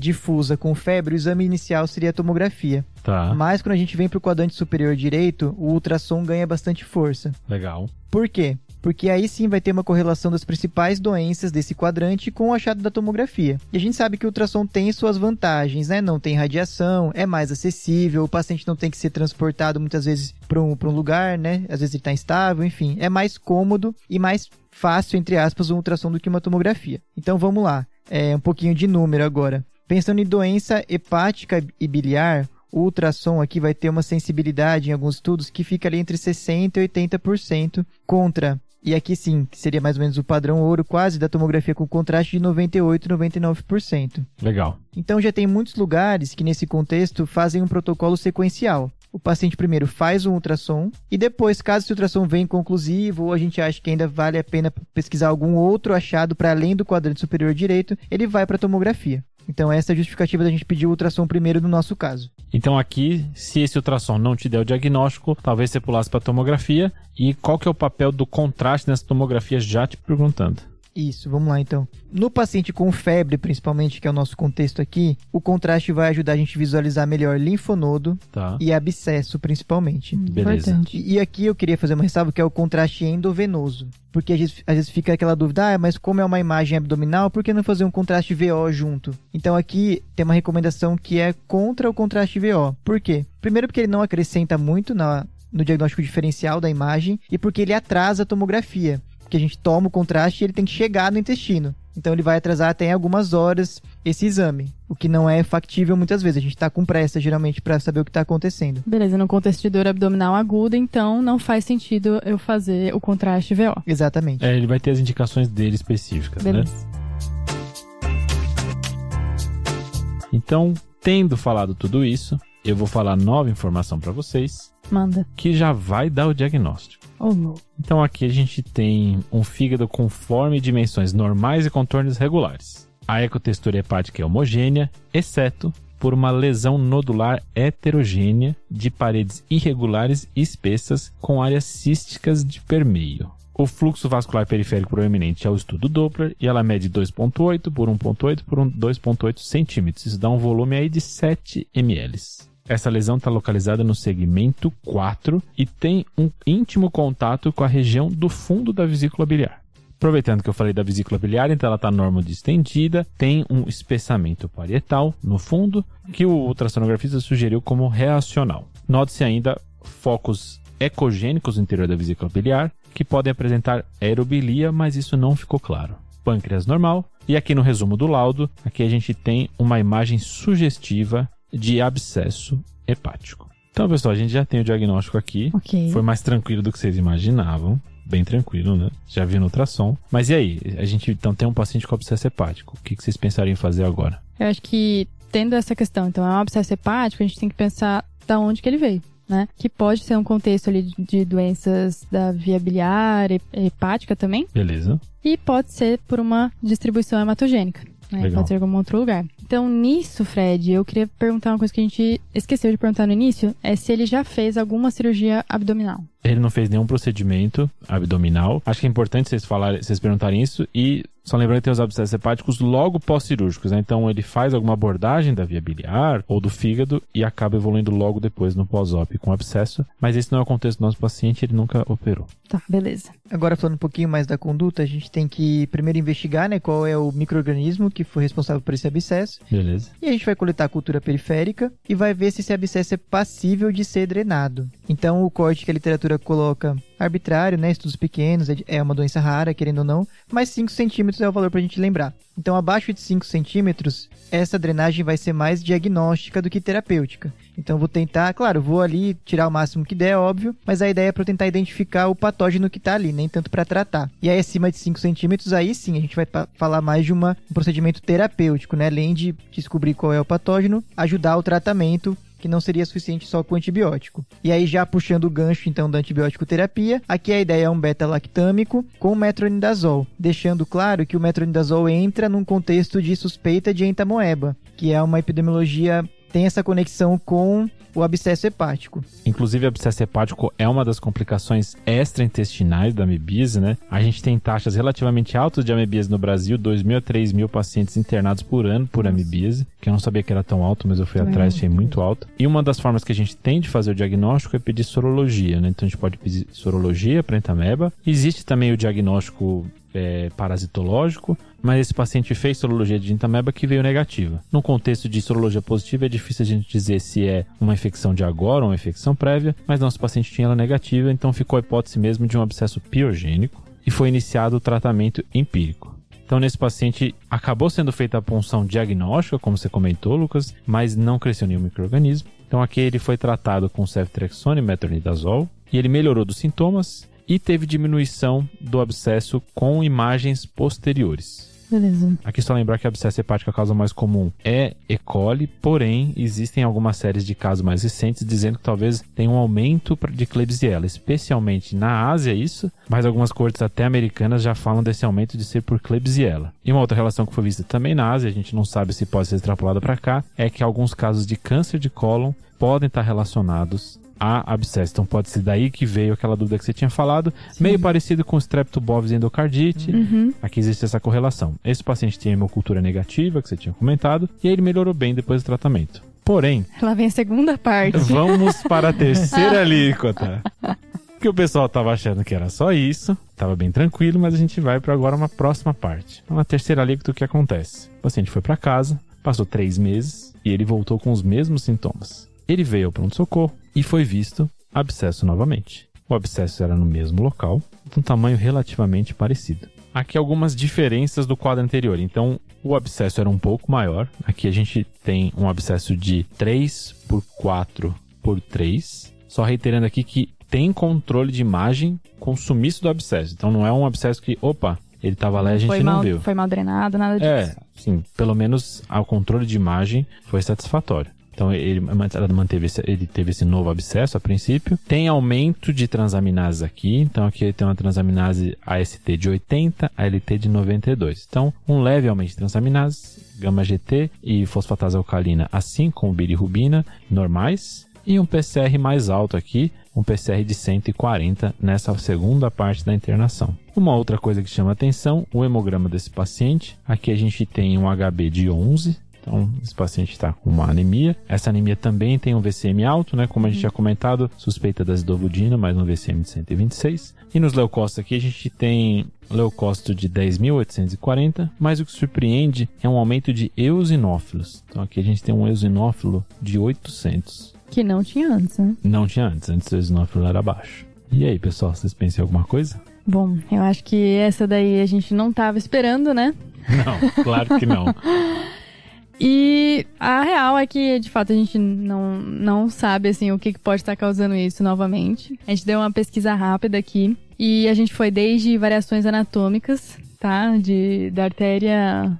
[SPEAKER 3] difusa com febre, o exame inicial seria a tomografia.
[SPEAKER 1] Tá.
[SPEAKER 3] Mas quando a gente vem pro quadrante superior direito, o ultrassom ganha bastante força.
[SPEAKER 1] Legal.
[SPEAKER 3] Por quê? Porque aí sim vai ter uma correlação das principais doenças desse quadrante com o achado da tomografia. E a gente sabe que o ultrassom tem suas vantagens, né? Não tem radiação, é mais acessível, o paciente não tem que ser transportado muitas vezes para um lugar, né? Às vezes ele está instável, enfim. É mais cômodo e mais fácil, entre aspas, um ultrassom do que uma tomografia. Então vamos lá, um pouquinho de número agora. Pensando em doença hepática e biliar, o ultrassom aqui vai ter uma sensibilidade em alguns estudos que fica ali entre 60% e 80% contra... E aqui sim, que seria mais ou menos o padrão ouro quase da tomografia com contraste de 98% e 99%.
[SPEAKER 1] Legal.
[SPEAKER 3] Então já tem muitos lugares que nesse contexto fazem um protocolo sequencial. O paciente primeiro faz um ultrassom e depois, caso esse ultrassom venha inconclusivo ou a gente acha que ainda vale a pena pesquisar algum outro achado para além do quadrante superior direito, ele vai para a tomografia. Então essa é a justificativa da gente pedir o ultrassom primeiro no nosso caso.
[SPEAKER 1] Então aqui, se esse ultrassom não te der o diagnóstico, talvez você pulasse para a tomografia. E qual que é o papel do contraste nessa tomografia, já te perguntando?
[SPEAKER 3] Isso, vamos lá então. No paciente com febre, principalmente, que é o nosso contexto aqui, o contraste vai ajudar a gente a visualizar melhor linfonodo e abscesso, principalmente.
[SPEAKER 1] Beleza.
[SPEAKER 3] E aqui eu queria fazer uma ressalva que é o contraste endovenoso. Porque às vezes fica aquela dúvida, mas como é uma imagem abdominal, por que não fazer um contraste VO junto? Então aqui tem uma recomendação que é contra o contraste VO. Por quê? Primeiro porque ele não acrescenta muito no diagnóstico diferencial da imagem e porque ele atrasa a tomografia. Porque a gente toma o contraste e ele tem que chegar no intestino. Então ele vai atrasar até em algumas horas esse exame, o que não é factível muitas vezes. A gente está com pressa, geralmente, para saber o que está acontecendo.
[SPEAKER 2] Beleza, no contexto de dor abdominal aguda, então não faz sentido eu fazer o contraste VO.
[SPEAKER 3] Exatamente.
[SPEAKER 1] Ele vai ter as indicações dele específicas,
[SPEAKER 2] beleza,
[SPEAKER 1] né? Então, tendo falado tudo isso, eu vou falar nova informação para vocês.
[SPEAKER 2] Manda.
[SPEAKER 1] Que já vai dar o diagnóstico. Então aqui a gente tem um fígado com forma e dimensões normais e contornos regulares. A ecotextura hepática é homogênea, exceto por uma lesão nodular heterogênea de paredes irregulares e espessas com áreas císticas de permeio. O fluxo vascular periférico proeminente é o estudo Doppler e ela mede 2,8 por 1,8 por 2,8 centímetros. Isso dá um volume aí de 7 ml. Essa lesão está localizada no segmento 4 e tem um íntimo contato com a região do fundo da vesícula biliar. Aproveitando que eu falei da vesícula biliar, então ela está normodistendida, tem um espessamento parietal no fundo, que o ultrassonografista sugeriu como reacional. Note-se ainda focos ecogênicos no interior da vesícula biliar, que podem apresentar aerobilia, mas isso não ficou claro. Pâncreas normal, e aqui no resumo do laudo, aqui a gente tem uma imagem sugestiva de abscesso hepático. Então, pessoal, a gente já tem o diagnóstico aqui.
[SPEAKER 2] Ok.
[SPEAKER 1] Foi mais tranquilo do que vocês imaginavam. Bem tranquilo, né? Já vi no ultrassom. Mas e aí? A gente então tem um paciente com abscesso hepático. O que vocês pensariam em fazer agora?
[SPEAKER 2] Eu acho que, tendo essa questão, então é um abscesso hepático, a gente tem que pensar da onde que ele veio, né? Que pode ser um contexto ali de doenças da via biliar, hepática também.
[SPEAKER 1] Beleza.
[SPEAKER 2] E pode ser por uma distribuição hematogênica, né?
[SPEAKER 1] Legal.
[SPEAKER 2] Pode ser em algum outro lugar. Então, nisso, Fred, eu queria perguntar uma coisa que a gente esqueceu de perguntar no início, é se ele já fez alguma cirurgia abdominal.
[SPEAKER 1] Ele não fez nenhum procedimento abdominal. Acho que é importante vocês perguntarem isso. E só lembrando que tem os abscessos hepáticos logo pós-cirúrgicos, né? Então ele faz alguma abordagem da via biliar ou do fígado e acaba evoluindo logo depois no pós-op com abscesso. Mas esse não é o contexto do nosso paciente, ele nunca operou.
[SPEAKER 2] Tá, beleza.
[SPEAKER 3] Agora, falando um pouquinho mais da conduta, a gente tem que primeiro investigar, né, qual é o micro-organismo que foi responsável por esse abscesso.
[SPEAKER 1] Beleza.
[SPEAKER 3] E a gente vai coletar a cultura periférica e vai ver se esse abscesso é passível de ser drenado. Então, o corte que a literatura coloca arbitrário, né, estudos pequenos, é uma doença rara, querendo ou não, mas 5 centímetros é o valor pra gente lembrar. Então, abaixo de 5 centímetros, essa drenagem vai ser mais diagnóstica do que terapêutica. Então, vou tentar, claro, vou ali tirar o máximo que der, óbvio, mas a ideia é para eu tentar identificar o patógeno que tá ali, nem tanto para tratar. E aí, acima de 5 centímetros, aí sim, a gente vai falar mais de um procedimento terapêutico, né? Além de descobrir qual é o patógeno, ajudar o tratamento, que não seria suficiente só com antibiótico. E aí, já puxando o gancho, então, da antibiótico terapia, aqui a ideia é um beta-lactâmico com metronidazol, deixando claro que o metronidazol entra num contexto de suspeita de entamoeba, que é uma epidemiologia, tem essa conexão com o abscesso hepático.
[SPEAKER 1] Inclusive, o abscesso hepático é uma das complicações extraintestinais da amebíase, né? A gente tem taxas relativamente altas de amebíase no Brasil, 2.000 a 3.000 pacientes internados por ano por amebíase, que eu não sabia que era tão alto, mas eu fui atrás e achei muito alto. E uma das formas que a gente tem de fazer o diagnóstico é pedir sorologia, né? Então, a gente pode pedir sorologia para entameba. Existe também o diagnóstico parasitológico, mas esse paciente fez sorologia de entameba que veio negativa. No contexto de sorologia positiva, é difícil a gente dizer se é uma infecção de agora ou uma infecção prévia, mas nosso paciente tinha ela negativa, então ficou a hipótese mesmo de um abscesso piogênico e foi iniciado o tratamento empírico. Então, nesse paciente, acabou sendo feita a punção diagnóstica, como você comentou, Lucas, mas não cresceu nenhum micro-organismo. Então, aqui ele foi tratado com ceftriaxone e metronidazol e ele melhorou dos sintomas e teve diminuição do abscesso com imagens posteriores.
[SPEAKER 2] Beleza.
[SPEAKER 1] Aqui só lembrar que a abscesso hepática, a causa mais comum é E. coli, porém existem algumas séries de casos mais recentes dizendo que talvez tenha um aumento de Klebsiella, especialmente na Ásia isso, mas algumas cortes até americanas já falam desse aumento de ser por Klebsiella. E uma outra relação que foi vista também na Ásia, a gente não sabe se pode ser extrapolada para cá, é que alguns casos de câncer de cólon podem estar relacionados a abscesso. Então pode ser daí que veio aquela dúvida que você tinha falado. Sim. Meio parecido com streptobovis endocardite. Aqui existe essa correlação. Esse paciente tinha hemocultura negativa, que você tinha comentado, e aí ele melhorou bem depois do tratamento. Porém,
[SPEAKER 2] lá vem a segunda parte.
[SPEAKER 1] Vamos para a terceira alíquota. Que o pessoal tava achando que era só isso, tava bem tranquilo, mas a gente vai para agora uma próxima parte. Então, na terceira alíquota, o que acontece? O paciente foi para casa, passou 3 meses e ele voltou com os mesmos sintomas. Ele veio ao pronto-socorro e foi visto abscesso novamente. O abscesso era no mesmo local, de um tamanho relativamente parecido. Aqui algumas diferenças do quadro anterior. Então, o abscesso era um pouco maior. Aqui a gente tem um abscesso de 3 por 4 por 3. Só reiterando aqui que tem controle de imagem com o sumiço do abscesso. Então, não é um abscesso que, ele estava lá e a gente não viu.
[SPEAKER 2] Foi mal drenado, nada disso.
[SPEAKER 1] Sim, pelo menos o controle de imagem foi satisfatório. Então ele teve esse novo abscesso a princípio. Tem aumento de transaminases aqui. Então aqui tem uma transaminase AST de 80, ALT de 92. Então um leve aumento de transaminases, gama-GT e fosfatase alcalina, assim como bilirrubina, normais. E um PCR mais alto aqui, um PCR de 140 nessa segunda parte da internação. Uma outra coisa que chama atenção, o hemograma desse paciente. Aqui a gente tem um HB de 11. Então, esse paciente está com uma anemia. Essa anemia também tem um VCM alto, né? Como a gente já comentado, suspeita da acidovudina, mais um VCM de 126. E nos leucócitos aqui a gente tem leucócito de 10.840, mas o que surpreende é um aumento de eosinófilos. Então aqui a gente tem um eosinófilo de 800.
[SPEAKER 2] Que não tinha antes, né?
[SPEAKER 1] Não tinha antes o eosinófilo era baixo. E aí, pessoal, vocês pensam em alguma coisa?
[SPEAKER 2] Bom, eu acho que essa daí a gente não estava esperando, né?
[SPEAKER 1] Não, claro que não.
[SPEAKER 2] E a real é que, de fato, a gente não sabe, assim, o que pode estar causando isso novamente. A gente deu uma pesquisa rápida aqui e a gente foi desde variações anatômicas, tá? Da artéria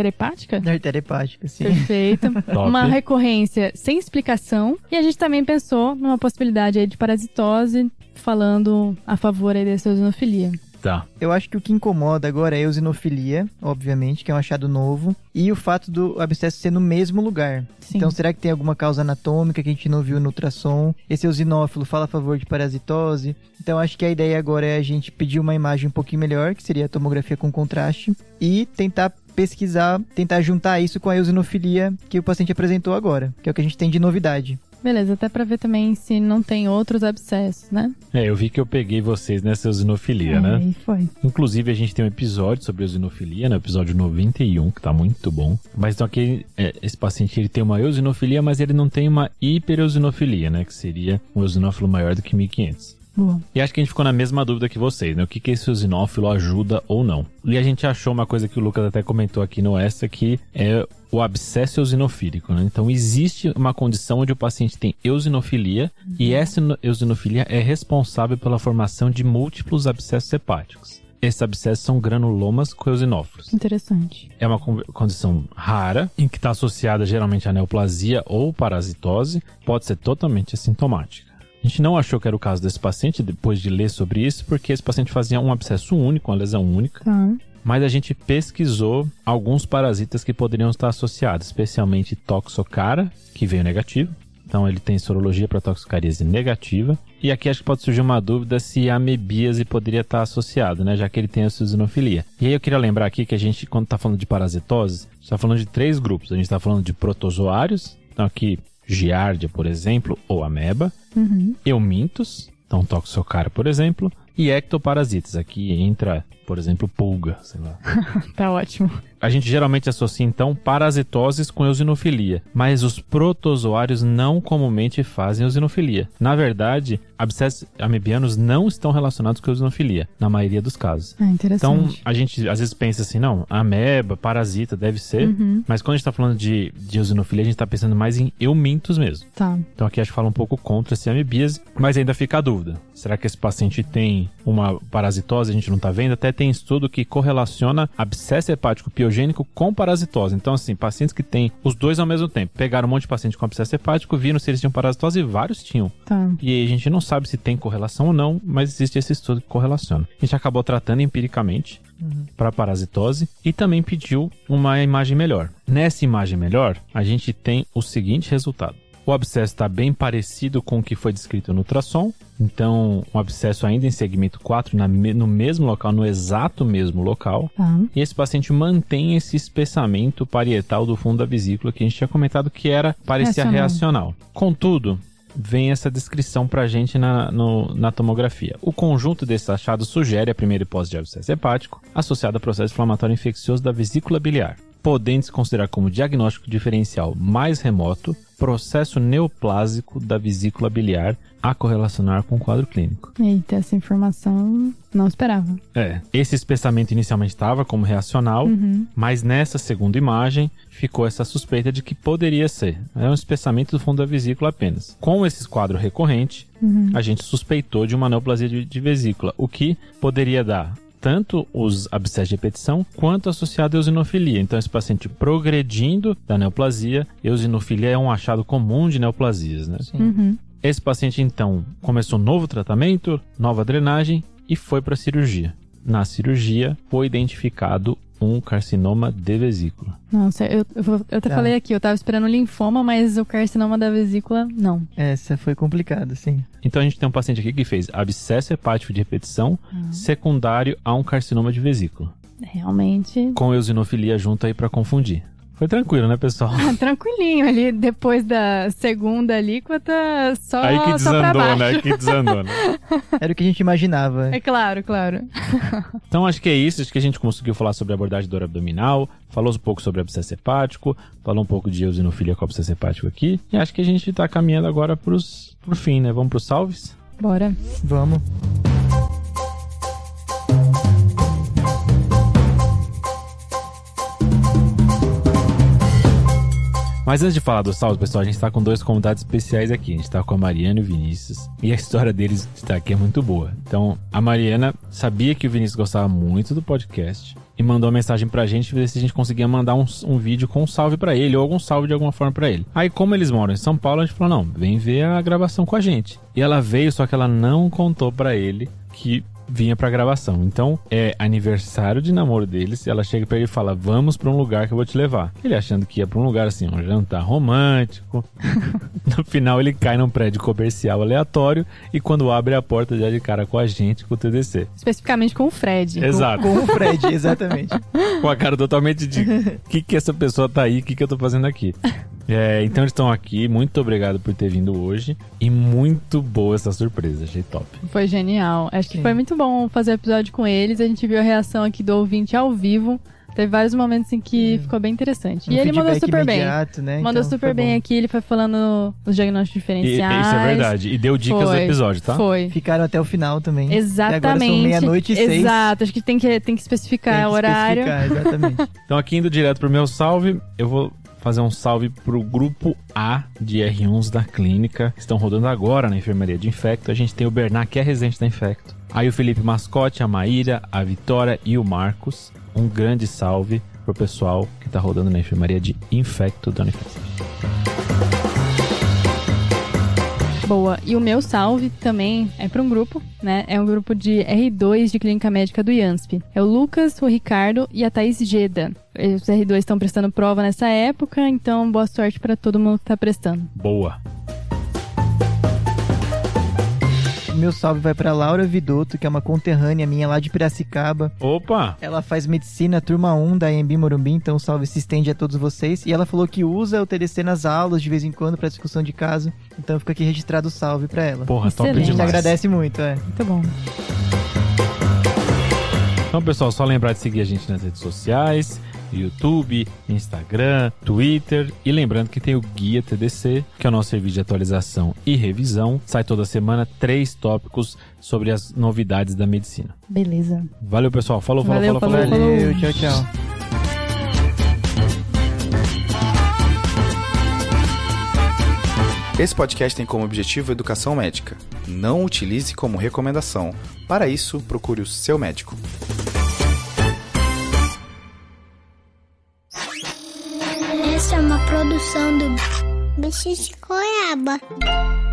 [SPEAKER 2] hepática?
[SPEAKER 3] Da artéria hepática, sim.
[SPEAKER 2] Perfeito. Uma recorrência sem explicação. E a gente também pensou numa possibilidade aí de parasitose, falando a favor aí dessa eosinofilia.
[SPEAKER 1] Tá.
[SPEAKER 3] Eu acho que o que incomoda agora é a eosinofilia, obviamente, que é um achado novo, e o fato do abscesso ser no mesmo lugar.
[SPEAKER 2] Sim.
[SPEAKER 3] Então, será que tem alguma causa anatômica que a gente não viu no ultrassom? Esse eosinófilo fala a favor de parasitose. Então, acho que a ideia agora é a gente pedir uma imagem um pouquinho melhor, que seria a tomografia com contraste, e tentar pesquisar, tentar juntar isso com a eosinofilia que o paciente apresentou agora, que é o que a gente tem de novidade.
[SPEAKER 2] Beleza, até pra ver também se não tem outros abscessos, né?
[SPEAKER 1] Eu vi que eu peguei vocês nessa eosinofilia, né?
[SPEAKER 2] Aí foi.
[SPEAKER 1] Inclusive, a gente tem um episódio sobre eosinofilia, né? Episódio 91, que tá muito bom. Mas então aqui, esse paciente, ele tem uma eosinofilia, mas ele não tem uma hipereosinofilia, né? Que seria um eosinófilo maior do que 1500.
[SPEAKER 2] Boa.
[SPEAKER 1] E acho que a gente ficou na mesma dúvida que vocês, né? O que esse eosinófilo ajuda ou não. E a gente achou uma coisa que o Lucas até comentou aqui no Extra, que é o abscesso eosinofílico, né? Então, existe uma condição onde o paciente tem eosinofilia e essa eosinofilia é responsável pela formação de múltiplos abscessos hepáticos. Esses abscessos são granulomas coeosinófilos.
[SPEAKER 2] Interessante.
[SPEAKER 1] É uma condição rara, em que está associada geralmente a neoplasia ou parasitose, pode ser totalmente assintomática. A gente não achou que era o caso desse paciente, depois de ler sobre isso, porque esse paciente fazia um abscesso único, uma lesão única.
[SPEAKER 2] Tá.
[SPEAKER 1] Mas a gente pesquisou alguns parasitas que poderiam estar associados, especialmente Toxocara, que veio negativo. Então ele tem sorologia para toxicaríase negativa. E aqui acho que pode surgir uma dúvida se a amebíase poderia estar associado, né? Já que ele tem a eosinofilia. E aí eu queria lembrar aqui que a gente, quando está falando de parasitose, está falando de 3 grupos. A gente está falando de protozoários, então aqui Giardia, por exemplo, ou ameba. Eumintos, então Toxocara, por exemplo. E ectoparasitas, aqui entra, por exemplo, pulga, sei lá.
[SPEAKER 2] Tá ótimo.
[SPEAKER 1] A gente geralmente associa, então, parasitoses com eosinofilia, mas os protozoários não comumente fazem eosinofilia. Na verdade, abscessos amebianos não estão relacionados com eosinofilia, na maioria dos casos.
[SPEAKER 2] Interessante.
[SPEAKER 1] Então, a gente às vezes pensa assim, não, ameba, parasita, deve ser, mas quando a gente está falando de eosinofilia, a gente está pensando mais em eumintos mesmo.
[SPEAKER 2] Tá.
[SPEAKER 1] Então aqui acho que fala um pouco contra esse amebíase, mas ainda fica a dúvida. Será que esse paciente tem uma parasitose, a gente não está vendo? Até tem estudo que correlaciona abscesso hepático piogênico com parasitose. Então, assim, pacientes que têm os dois ao mesmo tempo. Pegaram um monte de paciente com abscesso hepático, viram se eles tinham parasitose e vários tinham.
[SPEAKER 2] Tá.
[SPEAKER 1] E aí a gente não sabe se tem correlação ou não, mas existe esse estudo que correlaciona. A gente acabou tratando empiricamente para parasitose e também pediu uma imagem melhor. Nessa imagem melhor, a gente tem o seguinte resultado. O abscesso está bem parecido com o que foi descrito no ultrassom. Então, um abscesso ainda em segmento 4, no mesmo local, no exato mesmo local.
[SPEAKER 2] Tá.
[SPEAKER 1] E esse paciente mantém esse espessamento parietal do fundo da vesícula que a gente tinha comentado que parecia reacional. Contudo, vem essa descrição para a gente na tomografia. O conjunto desses achados sugere a primeira hipótese de abscesso hepático associado a processo inflamatório infeccioso da vesícula biliar, podendo se considerar como diagnóstico diferencial mais remoto processo neoplásico da vesícula biliar a correlacionar com o quadro clínico.
[SPEAKER 2] Eita, essa informação não esperava.
[SPEAKER 1] Esse espessamento inicialmente estava como reacional, mas nessa segunda imagem ficou essa suspeita de que poderia ser. É um espessamento do fundo da vesícula apenas. Com esse quadro recorrente, a gente suspeitou de uma neoplasia de vesícula, o que poderia dar tanto os abscessos de repetição quanto associado à eosinofilia. Então, esse paciente progredindo da neoplasia, eosinofilia é um achado comum de neoplasias, né?
[SPEAKER 2] Uhum.
[SPEAKER 1] Esse paciente, então, começou novo tratamento, nova drenagem e foi para a cirurgia. Na cirurgia, foi identificado um carcinoma de vesícula.
[SPEAKER 2] Nossa, eu até falei aqui, eu tava esperando linfoma, mas o carcinoma da vesícula, não.
[SPEAKER 3] Essa foi complicada, sim.
[SPEAKER 1] Então a gente tem um paciente aqui que fez abscesso hepático de repetição secundário a um carcinoma de vesícula.
[SPEAKER 2] Realmente.
[SPEAKER 1] Com eosinofilia junto aí pra confundir. Foi tranquilo, né, pessoal?
[SPEAKER 2] Tranquilinho ali, depois da segunda alíquota, só
[SPEAKER 1] aí que
[SPEAKER 2] só pra
[SPEAKER 1] desandou,
[SPEAKER 2] baixo.
[SPEAKER 1] né? Que desandou, né?
[SPEAKER 3] Era o que a gente imaginava.
[SPEAKER 2] É claro, claro.
[SPEAKER 1] Então acho que é isso, acho que a gente conseguiu falar sobre a abordagem dor abdominal, falou um pouco sobre abscesso hepático, falou um pouco de eosinofilia com abscesso hepático aqui, e acho que a gente tá caminhando agora pro fim, né? Vamos pros salves?
[SPEAKER 2] Bora.
[SPEAKER 3] Vamos.
[SPEAKER 1] Mas antes de falar do salve, pessoal, a gente tá com 2 convidados especiais aqui. A gente tá com a Mariana e o Vinícius. E a história deles de estar aqui é muito boa. Então, a Mariana sabia que o Vinícius gostava muito do podcast e mandou uma mensagem pra gente ver se a gente conseguia mandar um vídeo com um salve pra ele ou algum salve de alguma forma pra ele. Aí, como eles moram em São Paulo, a gente falou, não, vem ver a gravação com a gente. E ela veio, só que ela não contou pra ele que vinha pra gravação. Então, é aniversário de namoro deles. Ela chega pra ele e fala, vamos pra um lugar que eu vou te levar. Ele achando que ia pra um lugar assim, um jantar romântico. No final, ele cai num prédio comercial aleatório e quando abre a porta, já de cara com a gente, com o TDC.
[SPEAKER 2] Especificamente com o Fred.
[SPEAKER 1] Exato.
[SPEAKER 3] Com o Fred, exatamente.
[SPEAKER 1] Com a cara totalmente de que essa pessoa tá aí, o que eu tô fazendo aqui? Então eles estão aqui, muito obrigado por ter vindo hoje e muito boa essa surpresa, achei top.
[SPEAKER 2] Foi genial, acho que
[SPEAKER 3] Sim.
[SPEAKER 2] foi muito bom fazer o episódio com eles, a gente viu a reação aqui do ouvinte ao vivo, teve vários momentos em que ficou bem interessante. E ele mandou super bem,
[SPEAKER 3] né?
[SPEAKER 2] mandou
[SPEAKER 3] Então,
[SPEAKER 2] super bem
[SPEAKER 3] bom.
[SPEAKER 2] aqui, ele foi falando os diagnósticos diferenciais.
[SPEAKER 1] Isso é verdade, e deu dicas do episódio, tá?
[SPEAKER 2] Foi.
[SPEAKER 3] Ficaram até o final também.
[SPEAKER 2] Exatamente.
[SPEAKER 3] E agora são 00:06.
[SPEAKER 2] Exato, acho que tem que especificar o horário.
[SPEAKER 3] Exatamente.
[SPEAKER 1] Então aqui indo direto pro meu salve, eu vou fazer um salve pro grupo A de R1s da clínica, que estão rodando agora na enfermaria de Infecto. A gente tem o Bernard, que é residente da Infecto. Aí o Felipe Mascote, a Maíra, a Vitória e o Marcos. Um grande salve pro pessoal que tá rodando na enfermaria de Infecto da Unifesp.
[SPEAKER 2] Boa. E o meu salve também é para um grupo, né? É um grupo de R2 de Clínica Médica do IANSP. É o Lucas, o Ricardo e a Thaís Geda. Os R2 estão prestando prova nessa época, então boa sorte para todo mundo que tá prestando.
[SPEAKER 1] Boa.
[SPEAKER 3] Meu salve vai pra Laura Vidotto, que é uma conterrânea minha lá de Piracicaba.
[SPEAKER 1] Opa!
[SPEAKER 3] Ela faz medicina, turma 1 da EMB Morumbi, então o salve se estende a todos vocês. E ela falou que usa o TDC nas aulas de vez em quando pra discussão de caso. Então fica aqui registrado o salve pra ela.
[SPEAKER 1] Porra, top
[SPEAKER 2] Excelente.
[SPEAKER 3] A gente
[SPEAKER 1] demais.
[SPEAKER 3] agradece muito,
[SPEAKER 2] Muito bom.
[SPEAKER 1] Então, pessoal, só lembrar de seguir a gente nas redes sociais, YouTube, Instagram, Twitter. E lembrando que tem o Guia TDC, que é o nosso serviço de atualização e revisão. Sai toda semana 3 tópicos sobre as novidades da medicina.
[SPEAKER 2] Beleza.
[SPEAKER 1] Valeu, pessoal. Falou.
[SPEAKER 2] Valeu.
[SPEAKER 3] Valeu, tchau, tchau.
[SPEAKER 4] Esse podcast tem como objetivo educação médica. Não utilize como recomendação. Para isso, procure o seu médico.
[SPEAKER 5] Essa é uma produção do Bicho de Goiaba.